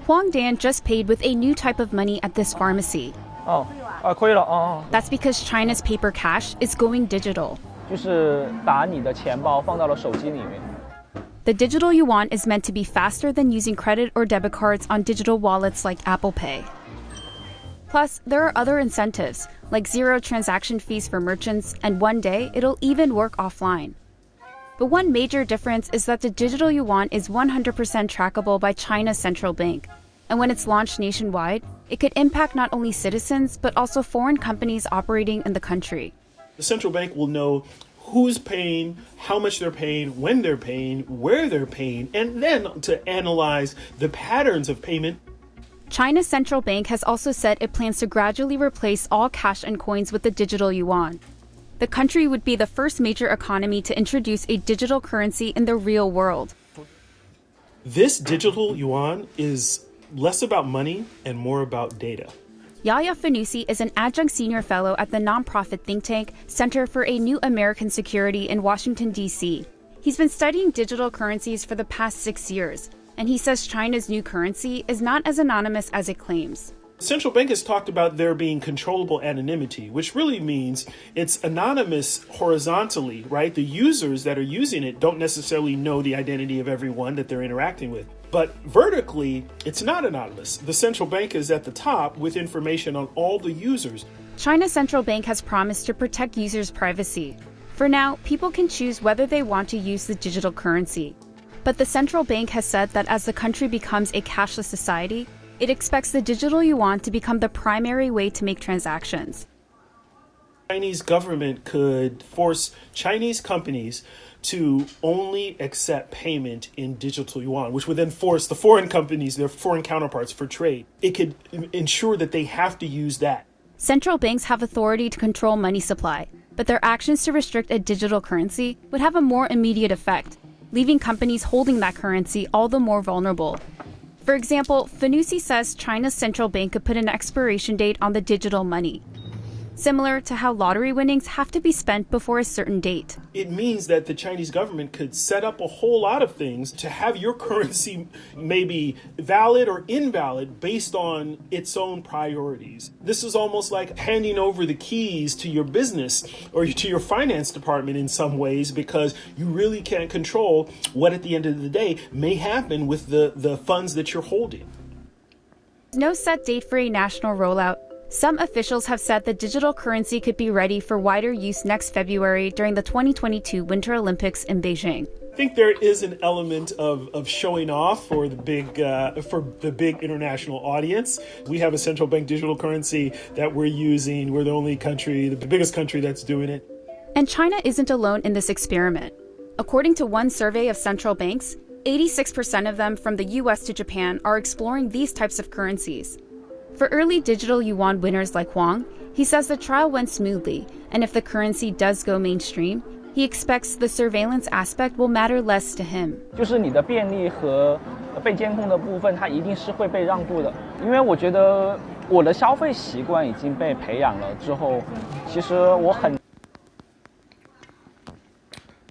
Huang Dan just paid with a new type of money at this pharmacy. 可以了 That's because China's paper cash is going digital. 就是把你的钱包放到了手机里面。 The digital yuan is meant to be faster than using credit or debit cards on digital wallets like Apple Pay. Plus, there are other incentives, like zero transaction fees for merchants, and one day it'll even work offline. But one major difference is that the digital yuan is 100% trackable by China's central bank. And when it's launched nationwide, it could impact not only citizens, but also foreign companies operating in the country. The central bank will know who's paying, how much they're paying, when they're paying, where they're paying, and then to analyze the patterns of payment. China's central bank has also said it plans to gradually replace all cash and coins with the digital yuan. The country would be the first major economy to introduce a digital currency in the real world. This digital yuan is less about money and more about data. Yahya Fanusi is an adjunct senior fellow at the nonprofit think tank Center for a New American Security in Washington, D.C. He's been studying digital currencies for the past 6 years, and he says China's new currency is not as anonymous as it claims. The central bank has talked about there being controllable anonymity, which really means it's anonymous horizontally, right? The users that are using it don't necessarily know the identity of everyone that they're interacting with. But vertically, it's not anonymous. The central bank is at the top with information on all the users. China's central bank has promised to protect users' privacy. For now, people can choose whether they want to use the digital currency. But the central bank has said that as the country becomes a cashless society, it expects the digital yuan to become the primary way to make transactions. The Chinese government could force Chinese companies to only accept payment in digital yuan, which would then force the foreign companies, their foreign counterparts for trade. It could ensure that they have to use that. Central banks have authority to control money supply, but their actions to restrict a digital currency would have a more immediate effect, leaving companies holding that currency all the more vulnerable. For example, Fanusi says China's central bank could put an expiration date on the digital money, similar to how lottery winnings have to be spent before a certain date. It means that the Chinese government could set up a whole lot of things to have your currency maybe valid or invalid based on its own priorities. This is almost like handing over the keys to your business or to your finance department in some ways, because you really can't control what at the end of the day may happen with the funds that you're holding. No set date for a national rollout. Some officials have said the digital currency could be ready for wider use next February during the 2022 Winter Olympics in Beijing. I think there is an element of showing off for the big international audience. We have a central bank digital currency that we're using. We're the only country, the biggest country that's doing it. And China isn't alone in this experiment. According to one survey of central banks, 86% of them from the US to Japan are exploring these types of currencies. For early digital yuan winners like Huang, he says the trial went smoothly, and if the currency does go mainstream, he expects the surveillance aspect will matter less to him. 就是你的便利和被监控的部分，它一定是会被让渡的，因为我觉得我的消费习惯已经被培养了之后，其实我很。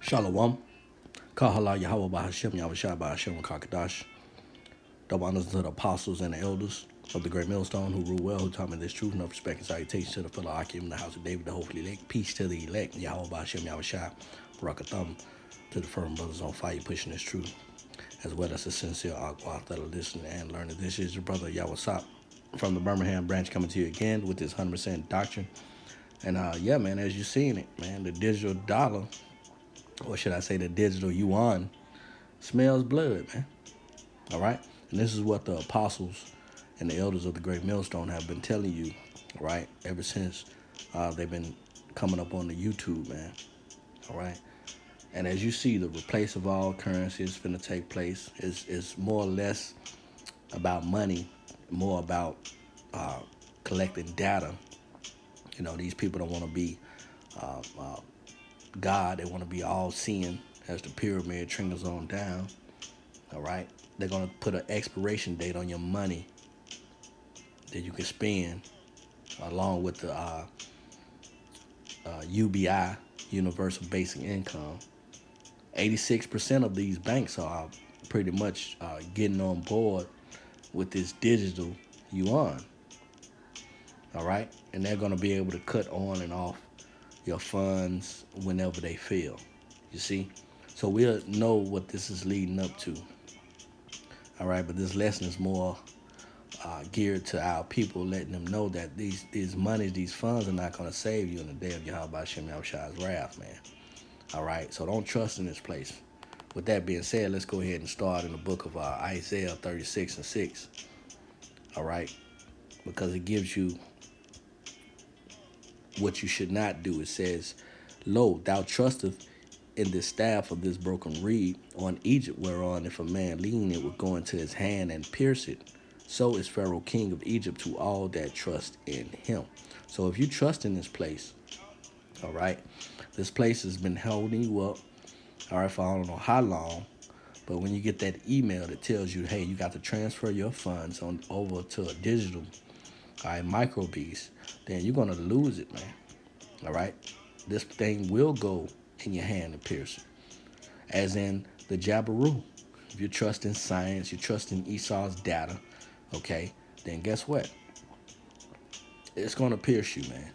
Shalom. Kahala Yahawah BAHASHAM YAHAWASHI BAHASHAM QADASH. Double honors to the apostles and the elders of the great millstone who rule well, who taught me this truth. No respect and salutation to the fellow Akim in the house of David, the hopefully elect. Peace to the elect. Yahawah BAHASHAM YAHAWASHI BARAK AHTHAM, to the firm brothers on fire pushing this truth, as well as the sincere Aqua that are listening and learning. This is your brother YAHWASHI from the Birmingham branch, coming to you again with this 100% doctrine. And yeah, man, as you're seeing it, man, the digital dollar, or should I say the digital yuan, smells blood, man. All right? And this is what the apostles and the elders of the great millstone have been telling you, right, ever since they've been coming up on the YouTube, man. All right? And as you see, the replace of all currency is going to take place. It's more or less about money, more about collecting data. You know, these people don't want to be God. They want to be all-seeing as the pyramid trickles on down. All right? They're going to put an expiration date on your money that you can spend, along with the UBI, Universal Basic Income. 86% of these banks are pretty much getting on board with this digital yuan. All right? And they're going to be able to cut on and off your funds whenever they feel. You see? So we'll know what this is leading up to. All right? But this lesson is more geared to our people, letting them know that these monies, these funds are not going to save you in the day of Yahawah's wrath, man. All right? So don't trust in this place. With that being said, let's go ahead and start in the book of Isaiah 36:6. All right? Because it gives you what you should not do. It says, "Lo, thou trusteth in the staff of this broken reed on Egypt, whereon if a man lean, it would go into his hand and pierce it. So is Pharaoh king of Egypt to all that trust in him." So if you trust in this place, all right, this place has been holding you up, all right, for I don't know how long. But when you get that email that tells you, hey, you got to transfer your funds on over to a digital, all right, micro beast, then you're going to lose it, man. All right? This thing will go in your hand and pierce it. As in the Jabiru. If you trust in science, you trust in Esau's data, okay, then guess what? It's going to pierce you, man.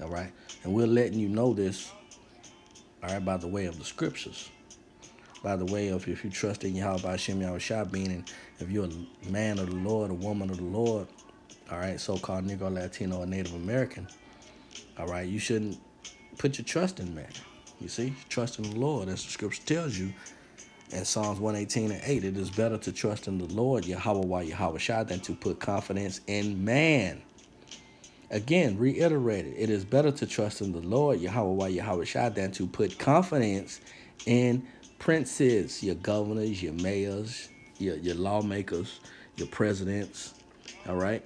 All right? And we're letting you know this, all right, by the way of the scriptures. By the way of if you trust in YAHAWASHI, meaning if you're a man of the Lord, a woman of the Lord, all right, so-called Negro, Latino, or Native American, all right, you shouldn't put your trust in man. You see, trust in the Lord, as the scripture tells you in Psalms 118:8. It is better to trust in the Lord, YAHAWASHI, than to put confidence in man. Again, reiterated, it is better to trust in the Lord, YAHAWASHI, than to put confidence in princes, your governors, your mayors, your lawmakers, your presidents, all right?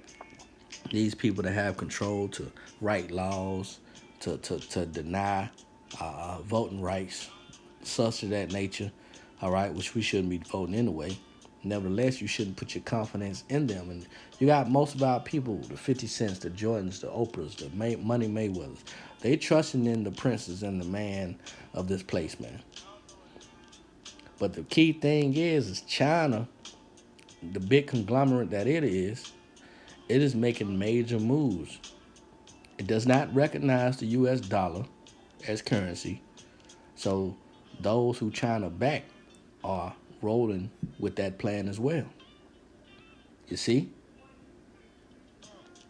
These people that have control to write laws, to deny voting rights, such of that nature, all right, which we shouldn't be voting anyway. Nevertheless, you shouldn't put your confidence in them. And you got most of our people, the 50 Cents, the Jordans, the Oprahs, the Money Mayweathers, they trusting in the princes and the man of this place, man. But the key thing is China, the big conglomerate that it is making major moves. It does not recognize the U.S. dollar as currency. So those who China back are rolling with that plan as well. You see?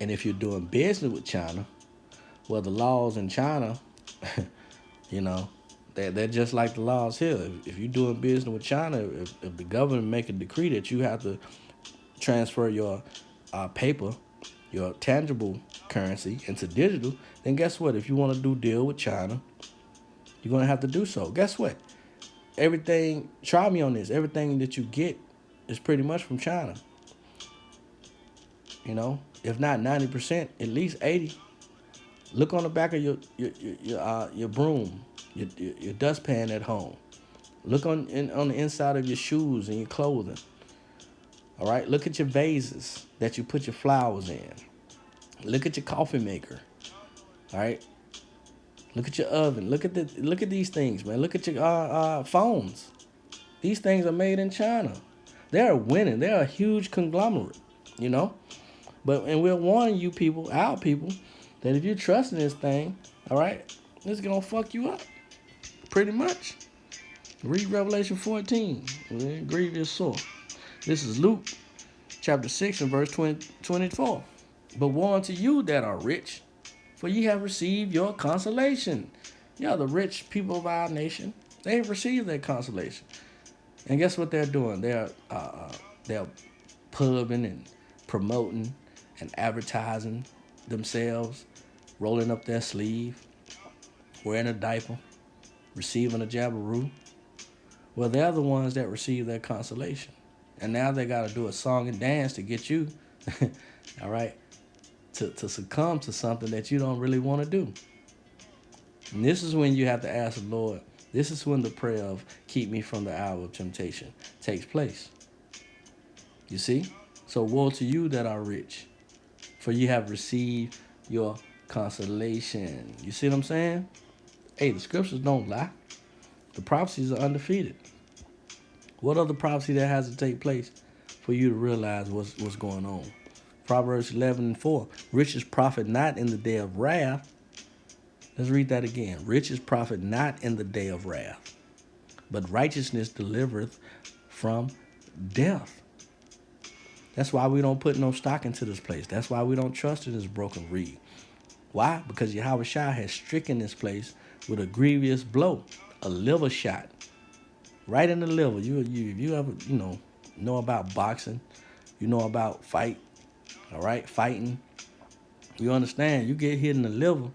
And if you're doing business with China, well, the laws in China, you know, they're just like the laws here. If you're doing business with China, if the government make a decree that you have to transfer your paper, your tangible currency into digital, then guess what? If you want to do deal with China, you're going to have to do so. Guess what? Everything, try me on this, everything that you get is pretty much from China. You know, if not 90%, at least 80%. Look on the back of your broom, your dustpan at home. Look on the inside of your shoes and your clothing. All right, look at your vases that you put your flowers in. Look at your coffee maker. All right, look at your oven. Look at these things, man. Look at your phones. These things are made in China. They're winning. They're a huge conglomerate, you know. And we're warning you people, our people, that if you trust in this thing, all right, it's gonna fuck you up, pretty much. Read Revelation 14, grievous sore. This is Luke chapter 6 and verse 24. But woe unto you that are rich, for ye have received your consolation. Yeah, the rich people of our nation, they have received their consolation. And guess what they're doing? They're pubbing and promoting and advertising themselves, rolling up their sleeve, wearing a diaper, receiving a jabaroo. Well, they're the ones that receive their consolation. And now they got to do a song and dance to get you, all right, to succumb to something that you don't really want to do. And this is when you have to ask the Lord. This is when the prayer of keep me from the hour of temptation takes place. You see? So woe to you that are rich, for you have received your consolation. You see what I'm saying? Hey, the scriptures don't lie. The prophecies are undefeated. What other prophecy that has to take place for you to realize what's going on? Proverbs 11:4. Riches profit not in the day of wrath. Let's read that again. Riches profit not in the day of wrath, but righteousness delivereth from death. That's why we don't put no stock into this place. That's why we don't trust in this broken reed. Why? Because YAHAWASHI has stricken this place with a grievous blow, a liver shot, right in the liver. If you ever know about boxing, you know about fighting. You understand? You get hit in the liver,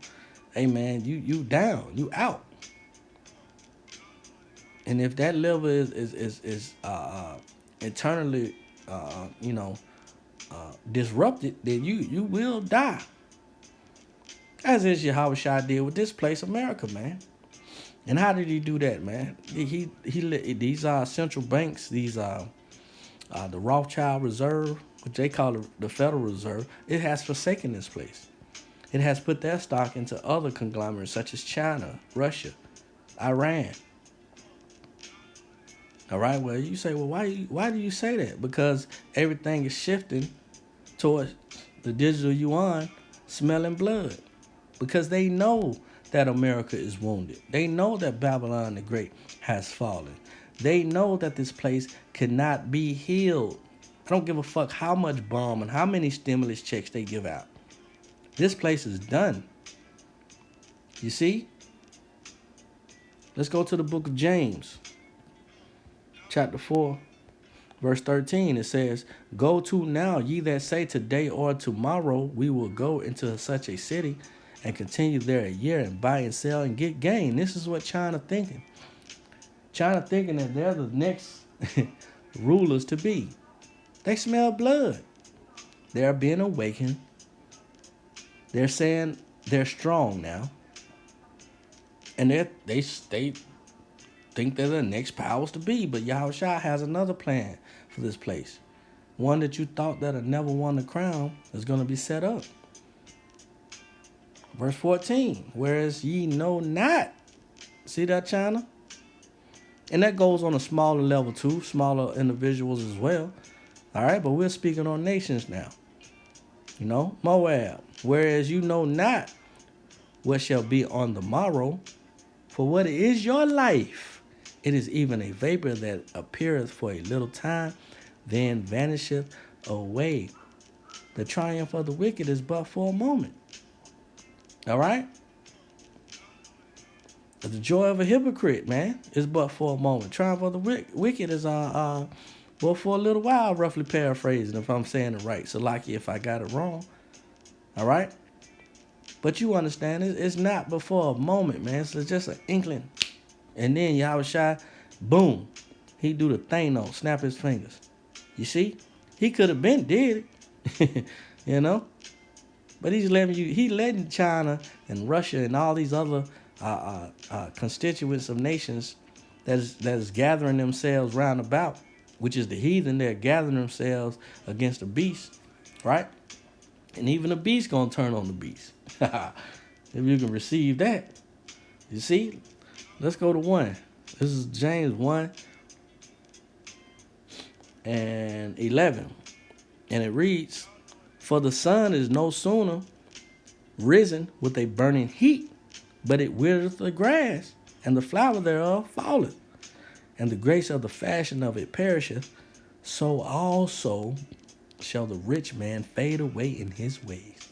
hey man, you down, you out. And if that liver is internally disrupted, then you will die. As is YAHAWASHI did with this place, America, man. And how did he do that, man? He these central banks, these the Rothschild Reserve, which they call the Federal Reserve, it has forsaken this place. It has put their stock into other conglomerates such as China, Russia, Iran. All right, well, you say, well, why do you say that? Because everything is shifting towards the digital yuan smelling blood. Because they know that America is wounded. They know that Babylon the Great has fallen. They know that this place cannot be healed. I don't give a fuck how much bomb and how many stimulus checks they give out. This place is done. You see? Let's go to the book of James. Chapter 4, verse 13. It says, "Go to now, ye that say today or tomorrow we will go into such a city and continue there a year and buy and sell and get gain." This is what China thinking. China thinking that they're the next rulers to be. They smell blood. They're being awakened. They're saying they're strong now. And they think they're the next powers to be. But YAHAWASHI has another plan for this place. One that you thought that had never won the crown is going to be set up. Verse 14, whereas ye know not. See that, China? And that goes on a smaller level too, smaller individuals as well. All right, but we're speaking on nations now. Moab, whereas you know not what shall be on the morrow, for what is your life? It is even a vapor that appeareth for a little time, then vanisheth away. The triumph of the wicked is but for a moment. All right? The joy of a hypocrite, man, is but for a moment. Triumph of the wicked is but for a little while, roughly paraphrasing, if I'm saying it right. So, like, if I got it wrong, all right? But you understand, it's not before a moment, man. So it's just an inkling. And then YAHAWASHI, boom, he do the thing on, snap his fingers. You see? He could have been did it, But he letting China and Russia and all these other constituents of nations that is gathering themselves round about, which is the heathen. They're gathering themselves against the beast, right? And even the beast gonna turn on the beast. If you can receive that. You see? Let's go to 1. This is James 1 and 11. And it reads, "For the sun is no sooner risen with a burning heat, but it withereth the grass, and the flower thereof falleth, and the grace of the fashion of it perisheth. So also shall the rich man fade away in his ways."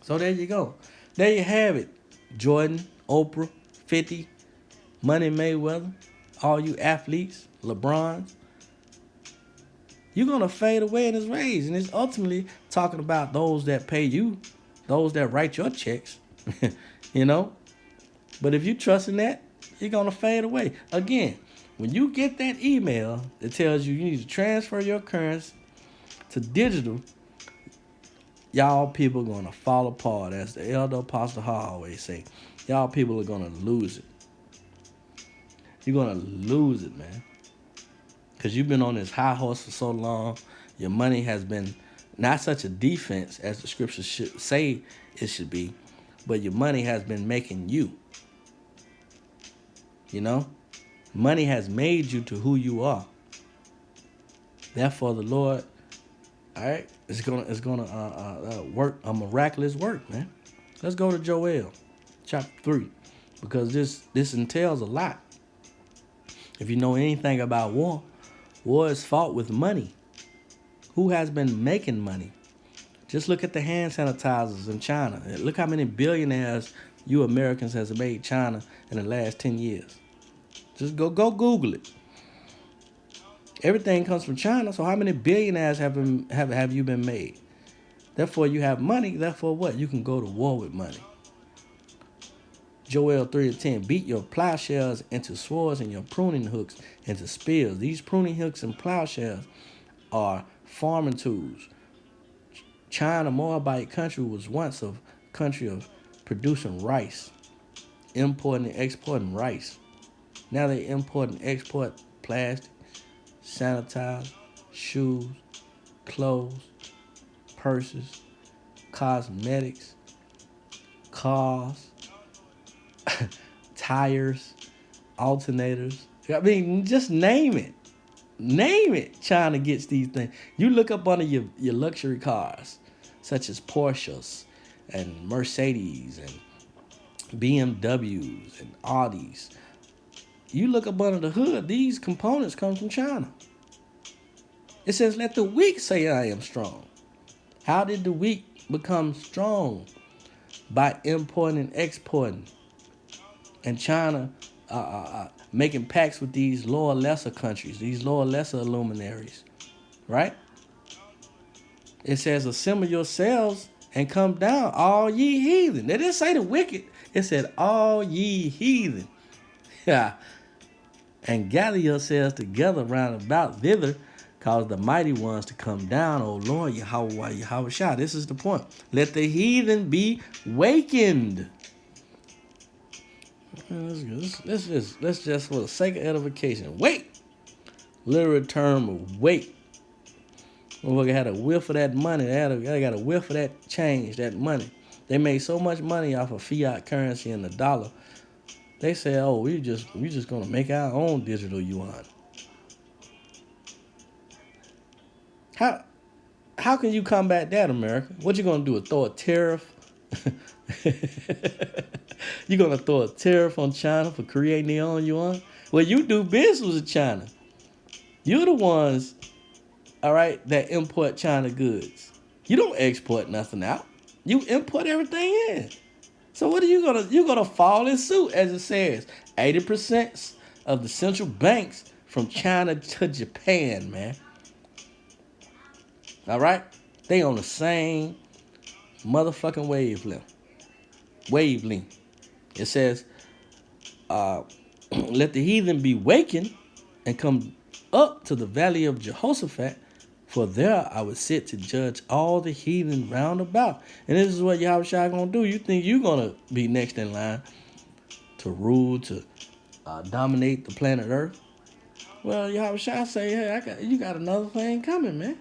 So there you go. There you have it. Jordan, Oprah, 50, Money Mayweather, all you athletes, LeBron. You're going to fade away in his ways. And it's ultimately talking about those that pay you, those that write your checks, But if you trust in that, you're going to fade away. Again, when you get that email that tells you need to transfer your currency to digital, y'all people are going to fall apart. As the elder apostle always say, y'all people are going to lose it. You're going to lose it, man. Because you've been on this high horse for so long. Your money has been not such a defense as the scriptures should say it should be, but your money has been making you. Money has made you to who you are. Therefore, the Lord, all right, is gonna work a miraculous work, man. Let's go to Joel, chapter 3, because this entails a lot. If you know anything about war, war is fought with money. Who has been making money? Just look at the hand sanitizers in China. Look how many billionaires you Americans has made China in the last 10 years. Just go Google it. Everything comes from China, so how many billionaires have you been made? Therefore, you have money. Therefore, what? You can go to war with money. Joel 3:10, beat your plowshares into swords and your pruning hooks into spears. These pruning hooks and plowshares are farming tools. China, Moabite country, was once a country of producing rice, importing and exporting rice. Now they import and export plastic, sanitizer, shoes, clothes, purses, cosmetics, cars, tires, alternators. I mean, just name it. Name it. China gets these things. You look up under your luxury cars, such as Porsches and Mercedes and BMWs and Audis. You look up under the hood, these components come from China. It says, let the weak say I am strong. How did the weak become strong? By importing and exporting. And China making pacts with these lower, lesser countries, these lower, lesser luminaries, right? It says, assemble yourselves and come down, all ye heathen. They didn't say the wicked. It said, all ye heathen. Yeah. And gather yourselves together round about thither, cause the mighty ones to come down, O Lord, YAHAWAH, YAHAWASHI. This is the point. Let the heathen be wakened. Let's just for the sake of edification, wait. Literal term of wait. Motherfucker had a whiff of that money. They got a whiff of that change, that money. They made so much money off of fiat currency and the dollar. They said, oh, we just gonna make our own digital yuan. How can you combat that, America? What you gonna do? Throw a tariff? You gonna throw a tariff on China for creating their own yuan? Well, you do business with China. You're the ones, all right, that import China goods. You don't export nothing out. You import everything in. So what are you gonna? You're gonna fall in suit, as it says. 80% of the central banks from China to Japan, man. All right, they on the same motherfucking wavelength. It says, let the heathen be wakened and come up to the valley of Jehoshaphat, for there I would sit to judge all the heathen round about. And this is what Yahawashi gonna do. You think you gonna be next in line to rule, to dominate the planet Earth? Well, Yahawashi say, hey, you got another thing coming, man.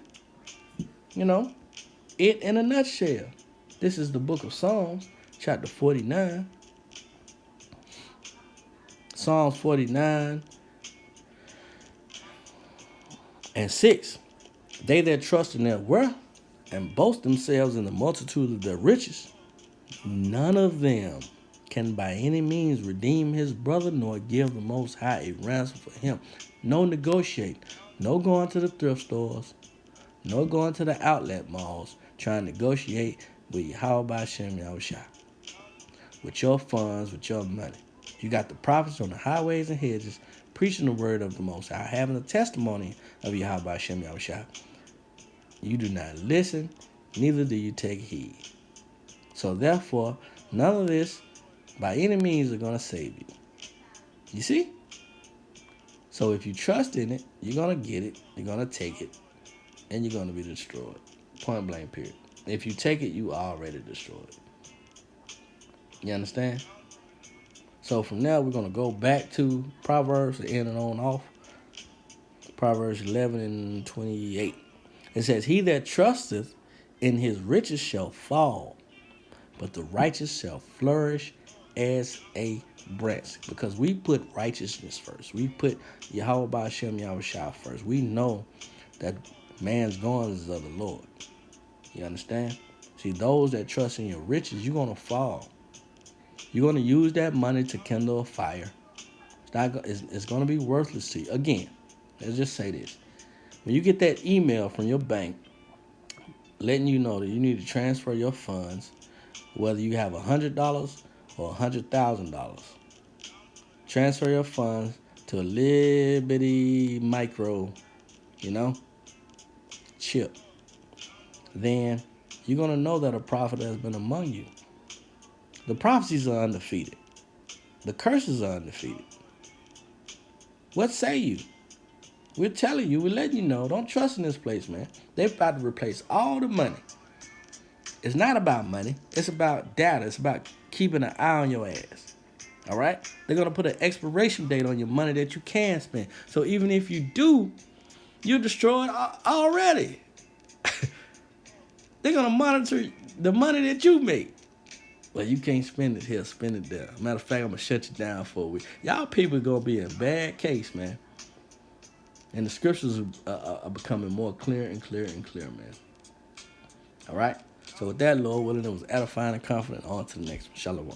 You know, it in a nutshell. This is the book of Psalms, chapter 49. Psalms 49 and 6. They that trust in their wealth and boast themselves in the multitude of their riches, none of them can by any means redeem his brother, nor give the Most High a ransom for him. No negotiate. No going to the thrift stores. No going to the outlet malls trying to negotiate with BAHASHAM YAHWASHI. With your funds, with your money. You got the prophets on the highways and hedges preaching the word of the Most High, having a testimony of BAHASHAM YAHWASHI. You do not listen, neither do you take heed. So therefore, none of this by any means are going to save you. You see? So if you trust in it, you're going to get it, you're going to take it, and you're going to be destroyed. Point blank, period. If you take it, you already destroyed. You understand? So from now, we're going to go back to Proverbs, in and on off. Proverbs 11 and 28. It says, he that trusteth in his riches shall fall, but the righteous shall flourish as a branch because we put righteousness first. We put Yahawah BAHASHAM YAHAWASHI first. We know that man's goings is of the Lord. You understand? See, those that trust in your riches, you're going to fall. You're going to use that money to kindle a fire. It's going to be worthless to you. Again, let's just say this. When you get that email from your bank letting you know that you need to transfer your funds, whether you have $100 or $100,000, transfer your funds to a little bitty micro, chip, then you're going to know that a prophet has been among you. The prophecies are undefeated. The curses are undefeated. What say you? We're telling you, we're letting you know, don't trust in this place, man. They're about to replace all the money. It's not about money. It's about data. It's about keeping an eye on your ass. All right? They're going to put an expiration date on your money that you can spend. So even if you do, you're destroyed already. They're going to monitor the money that you make. Well, you can't spend it here, spend it there. Matter of fact, I'm going to shut you down for a week. Y'all people are going to be in bad case, man. And the scriptures are becoming more clear and clear and clear, man. All right? So with that, Lord willing, it was edifying and confident. On to the next one. Shalom.